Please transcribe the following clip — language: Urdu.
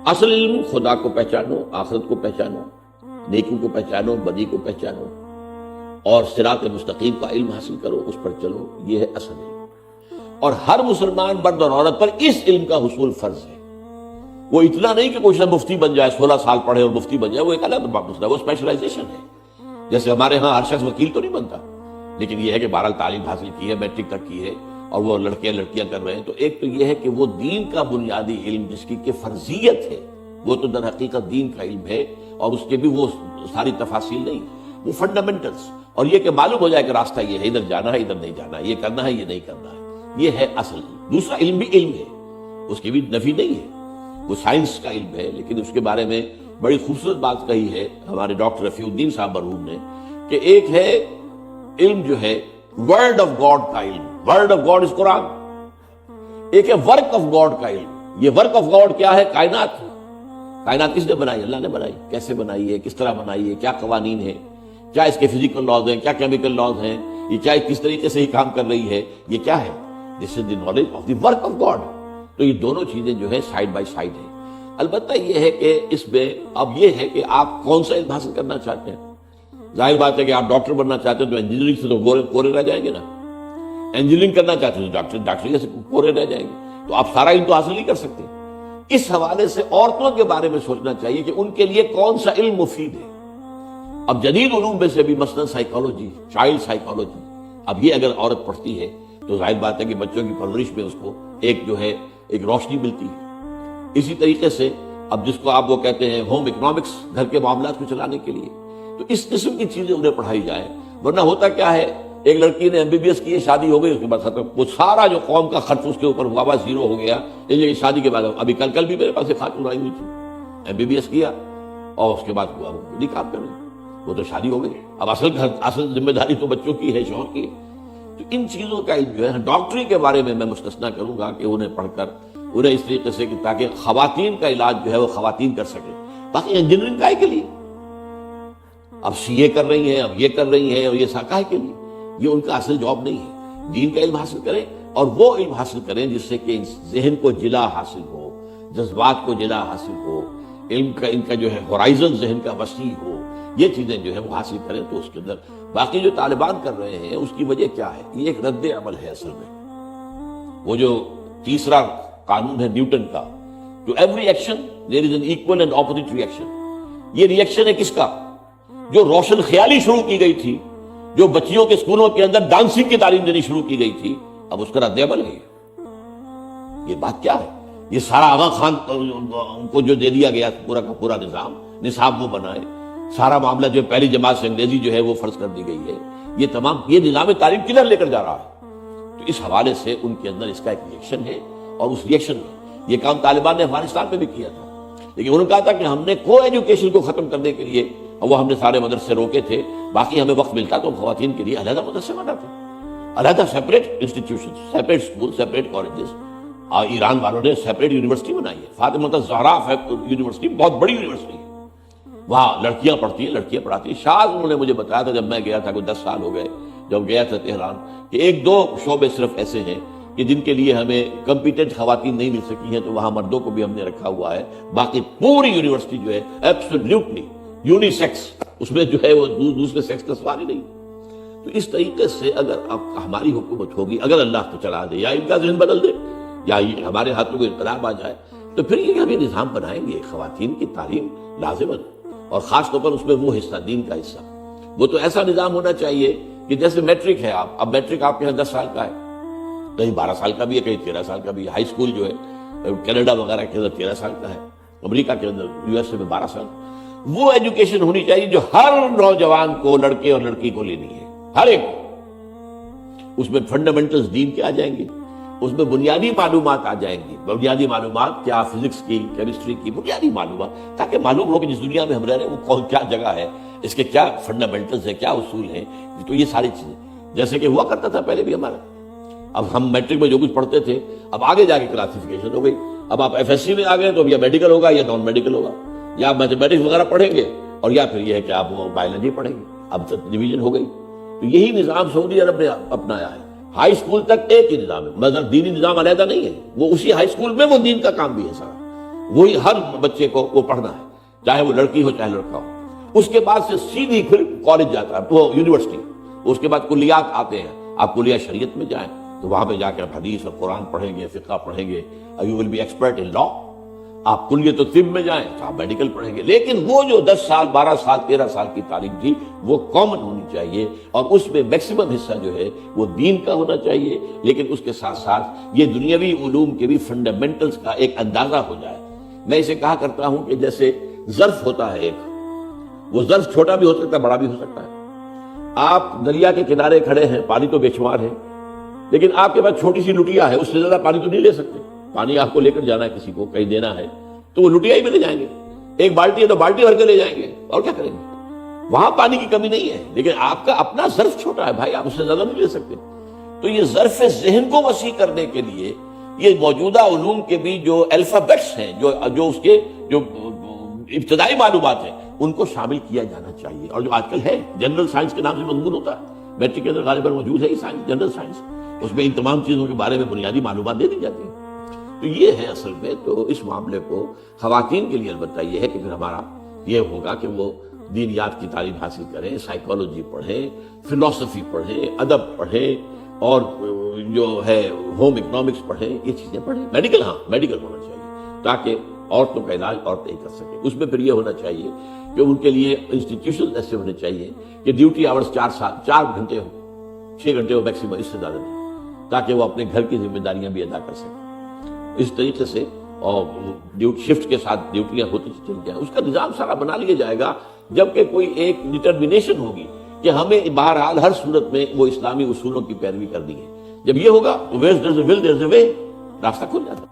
اصل علم خدا کو پہچانو، آخرت کو پہچانو، نیکی کو پہچانو، بدی کو پہچانو، اور صراط مستقیم کا علم حاصل کرو، اس پر چلو، یہ ہے اصل علم۔ اور ہر مسلمان مرد اور عورت پر اس علم کا حصول فرض ہے۔ وہ اتنا نہیں کہ کوئی مفتی بن جائے، 16 سال پڑھے اور مفتی بن جائے، وہ ایک الگ مسئلہ ہے، وہ اسپیشلائزیشن ہے۔ جیسے ہمارے ہاں ہر شخص وکیل تو نہیں بنتا، لیکن یہ ہے کہ بہرحال تعلیم حاصل کی ہے، میٹرک تک کی ہے، اور وہ لڑکیاں کر رہے ہیں۔ تو ایک تو یہ ہے کہ وہ دین کا بنیادی علم جس کی کہ فرضیت ہے، وہ تو در حقیقت دین کا علم ہے، اور اس کے بھی وہ ساری تفاصیل نہیں، وہ فنڈامنٹلز، اور یہ کہ معلوم ہو جائے کہ راستہ یہ ہے، ادھر جانا ہے، ادھر نہیں جانا ہے، یہ کرنا ہے، یہ نہیں کرنا ہے، یہ ہے اصل علم۔ دوسرا علم بھی علم ہے، اس کی بھی نفی نہیں ہے، وہ سائنس کا علم ہے، لیکن اس کے بارے میں بڑی خوبصورت بات کہی ہے ہمارے ڈاکٹر رفیع الدین صاحب مرحوم نے، کہ ایک ہے علم جو ہے ورڈ آف گاڈ کا علم، ورڈ آف گاڈ از قرآن، ایک ہے ورک آف گاڈ کا علم۔ یہ ورک آف گاڈ کیا ہے؟ کائنات۔ کائنات کس نے بنائی؟ اللہ نے بنائی۔ کیسے بنائی ہے، کس طرح بنائی ہے، کیا قوانین ہیں، کیا اس کے فزیکل لاز ہیں، کیا کیمیکل لاز ہیں، یہ کیا کس طریقے سے ہی کام کر رہی ہے، یہ کیا ہے؟ This is the knowledge of the work of God. تو یہ دونوں چیزیں جو ہے سائیڈ بائی سائیڈ ہیں۔ البتہ یہ ہے کہ اس میں اب یہ ہے کہ آپ کون سا علم حاصل کرنا چاہتے ہیں۔ ظاہر بات ہے کہ آپ ڈاکٹر بننا چاہتے ہیں تو انجینئرنگ سے تو کورے رہ جائیں گے نا، انجینئرنگ کرنا چاہتے ہیں تو ڈاکٹری سے کورے رہ جائیں گے، تو آپ سارا علم تو حاصل نہیں کر سکتے۔ اس حوالے سے عورتوں کے بارے میں سوچنا چاہیے کہ ان کے لیے کون سا علم مفید ہے۔ اب جدید علوم میں سے بھی مثلا سائیکالوجی، چائلڈ سائیکالوجی، اب یہ اگر عورت پڑھتی ہے تو ظاہر بات ہے کہ بچوں کی پرورش میں اس کو ایک جو ہے ایک روشنی ملتی ہے۔ اسی طریقے سے اب جس کو آپ وہ کہتے ہیں ہوم اکنامکس، گھر کے معاملات کو چلانے کے لیے، تو اس قسم کی چیزیں انہیں پڑھائی جائیں۔ ورنہ ہوتا کیا ہے، ایک لڑکی نے MBBS کی ہے، شادی ہو گئی، اس کے بعد ختم، وہ سارا جو قوم کا خرچ اس کے اوپر ہوا ہوا زیرو ہو گیا۔ یہ شادی کے بعد ابھی کل بھی میرے پاس ایک خاتون آئی ہوئی تھی، MBBS کیا اور اس کے بعد ہوا نکاح کر رہے، وہ تو شادی ہو گئی، اب اصل ذمہ داری تو بچوں کی ہے، شوہر کی ہے۔ تو ان چیزوں کا جو ہے ڈاکٹری کے بارے میں مستثنا کروں گا کہ انہیں پڑھ کر انہیں اس طریقے سے کہ تاکہ خواتین کا علاج جو ہے وہ خواتین کر سکیں۔ باقی انجینئرنگ کائے کے لیے، اب CA کر رہی ہیں، اب یہ کر رہی ہیں، اور یہ کائے کے لیے، یہ ان کا اصل جاب نہیں ہے۔ دین کا علم حاصل کریں، اور وہ علم حاصل کریں جس سے کہ ذہن کو جلا حاصل ہو، جذبات کو جلا حاصل ہو، علم کا ان کا جو ہے ہورائزن ذہن کا وسیع ہو، یہ چیزیں جو ہے وہ حاصل کریں۔ تو اس کے اندر باقی جو طالبان کر رہے ہیں اس کی وجہ کیا ہے؟ یہ ایک رد عمل ہے اصل میں۔ وہ جو تیسرا قانون ہے نیوٹن کا، جو every action there is an equal and opposite reaction, یہ ریئیکشن ہے کس کا؟ جو روشن خیالی شروع کی گئی تھی، جو بچیوں کے اسکولوں کے اندر ڈانسنگ کی تعلیم دینی شروع کی گئی تھی، اب اس کا رد عمل ہے۔ یہ بات کیا ہے؟ یہ سارا آغا خان کو جو دے دیا گیا پورا کا پورا نظام، نصاب وہ بنائے، سارا معاملہ جو پہلی جماعت سے انگریزی جو ہے وہ فرض کر دی گئی ہے، یہ تمام یہ نظام تعلیم کدھر لے کر جا رہا ہے؟ تو اس حوالے سے ان کے اندر اس کا ایک ریئیکشن ہے، اور اس ریئیکشن میں یہ کام طالبان نے افغانستان میں بھی کیا تھا، لیکن انہوں نے کہا تھا کہ ہم نے کو ایجوکیشن کو ختم کرنے کے لیے، اور وہ ہم نے سارے مدرسے روکے تھے، باقی ہمیں وقت ملتا تو خواتین کے لیے علیحدہ مدرسے بناتے، علیحدہ separate institution, separate school, separate colleges. Iran والوں نے سیپریٹ یونیورسٹی بنائی ہے، فاطمہ الزہرا یونیورسٹی، بہت بڑی یونیورسٹی ہے، وہاں لڑکیاں پڑھتی ہیں، لڑکیاں پڑھاتی ہیں۔ شاید انہوں نے مجھے بتایا تھا جب میں گیا تھا، کوئی 10 سال ہو گئے جب گیا تھا تہران، کہ 1-2 شعبے صرف ایسے ہیں کہ جن کے لیے ہمیں کمپیٹنٹ خواتین نہیں مل سکی ہیں، تو وہاں مردوں کو بھی ہم نے رکھا ہوا ہے۔ باقی پوری یونیورسٹی جو ہے ایبسولوٹلی یونی سیکس، اس میں جو ہے وہ دوسرے سیکس کا سوال ہی نہیں۔ تو اس طریقے سے اگر اب ہماری حکومت ہوگی، اگر اللہ کو چلا دے یا ان کا ذہن بدل دے یا ہمارے ہاتھوں کو انقلاب آ جائے، تو پھر یہ ہم یہ نظام بنائیں گے، خواتین کی تعلیم لازماً، اور خاص طور پر اس میں وہ حصہ، دین کا حصہ، وہ تو ایسا نظام ہونا چاہیے کہ جیسے میٹرک ہے، اب میٹرک آپ کے یہاں 10 سال کا ہے، کہیں 12 سال کا بھی ہے، کہیں 13 سال کا بھی ہے۔ ہائی اسکول جو ہے کینیڈا وغیرہ کے اندر 13 سال کا ہے، امریکہ کے اندر USA میں 12 سال۔ وہ ایجوکیشن ہونی چاہیے جو ہر نوجوان کو، لڑکے اور لڑکی کو لینی ہے، ہر ایک کو۔ اس میں فنڈامنٹلز دین کے آ جائیں گے، اس میں بنیادی معلومات آ جائیں گی، بنیادی معلومات کیا، فزکس کی، کیمسٹری کی بنیادی معلومات، تاکہ معلوم ہو کہ جس دنیا میں ہم رہ رہے ہیں وہ کیا جگہ ہے، اس کے کیا فنڈامنٹلز ہیں، کیا اصول ہیں۔ تو یہ ساری چیزیں جیسے کہ ہوا کرتا تھا پہلے بھی ہمارا، اب ہم میٹرک میں جو کچھ پڑھتے تھے، اب آگے جا کے کلاسیفیکیشن ہو گئی، اب آپ FSC میں آ گئے تو اب یا میڈیکل ہوگا یا نان میڈیکل ہوگا، یا آپ میتھمیٹکس وغیرہ پڑھیں گے، اور یا پھر یہ ہے کہ آپ بایولوجی پڑھیں گے۔ اب ڈویژن ہو گئی۔ تو یہی نظام سعودی عرب نے اپنایا ہے، ہائی اسکول تک ایک ہی نظام ہے، مگر دینی نظام علیحدہ نہیں ہے، وہ اسی ہائی اسکول میں وہ دین کا کام بھی ہے سارا۔ وہی ہر بچے کو وہ پڑھنا ہے، چاہے وہ لڑکی ہو چاہے لڑکا ہو۔ اس کے بعد سے سیدھی پھر کالج جاتا ہے، وہ یونیورسٹی، اس کے بعد کلیات آتے ہیں۔ آپ کلیہ شریعت میں جائیں تو وہاں پہ جا کے آپ حدیث اور قرآن پڑھیں گے، فقہ پڑھیں گے، you will be expert in law. آپ کلیت طب میں جائیں تو آپ میڈیکل پڑھیں گے۔ لیکن وہ جو 10 سال 12 سال 13 سال کی تعلیم تھی وہ کامن ہونی چاہیے، اور اس میں میکسیمم حصہ جو ہے وہ دین کا ہونا چاہیے، لیکن اس کے ساتھ ساتھ یہ دنیاوی علوم کے بھی فنڈامنٹلز کا ایک اندازہ ہو جائے۔ میں اسے کہا کرتا ہوں کہ جیسے ظرف ہوتا ہے ایک، وہ ظرف چھوٹا بھی ہو سکتا ہے بڑا بھی ہو سکتا ہے۔ آپ دریا کے کنارے کھڑے ہیں، پانی تو بے شمار ہے، لیکن آپ کے پاس چھوٹی سی لٹیا ہے، اس سے زیادہ پانی تو نہیں لے سکتے۔ پانی آپ کو لے کر جانا ہے، کسی کو کہیں دینا ہے تو وہ لٹیا ہی میں لے جائیں گے۔ ایک بالٹی ہے تو بالٹی بھر کے لے جائیں گے، اور کیا کریں گے؟ وہاں پانی کی کمی نہیں ہے، لیکن آپ کا اپنا ظرف چھوٹا ہے بھائی، آپ اس سے زیادہ نہیں لے سکتے۔ تو یہ ظرف ذہن کو وسیع کرنے کے لیے یہ موجودہ علوم کے بھی جو الفابیٹس ہیں، جو اس کے جو ابتدائی معلومات ہیں، ان کو شامل کیا جانا چاہیے۔ اور جو آج کل ہے جنرل سائنس کے نام سے مضمون ہوتا ہے، میٹرک کے اندر غالباً موجود ہے یہ سائنس، جنرل سائنس، اس میں ان تمام چیزوں کے بارے میں بنیادی معلومات دے دی جاتی ہیں۔ تو یہ ہے اصل میں، تو اس معاملے کو خواتین کے لیے البتہ یہ ہے کہ پھر ہمارا یہ ہوگا کہ وہ دینیات کی تعلیم حاصل کریں، سائیکالوجی پڑھیں، فلسفی پڑھیں، ادب پڑھیں، اور جو ہے ہوم اکنامکس پڑھیں، یہ چیزیں پڑھیں۔ میڈیکل، ہاں میڈیکل ہونا چاہیے تاکہ عورتوں کا علاج عورتیں ہی کر سکیں۔ اس میں پھر یہ ہونا چاہیے کہ ان کے لیے انسٹیٹیوشن ایسے ہونے چاہیے کہ ڈیوٹی آورز 4 گھنٹے ہوں، 6 گھنٹے ہو میکسیمم، اس سے زیادہ نہیں، تاکہ وہ اپنے گھر کی ذمہ داریاں بھی ادا کر سکیں۔ اس طریقے سے اور شفٹ کے ساتھ ڈیوٹیاں ہوتی چل جائیں، اس کا نظام سارا بنا لیا جائے گا، جبکہ کوئی ایک ڈٹرمنیشن ہوگی کہ ہمیں بہرحال ہر صورت میں وہ اسلامی اصولوں کی پیروی کرنی ہے۔ جب یہ ہوگا تو where there's a will there's a way، راستہ کھل جاتا ہے۔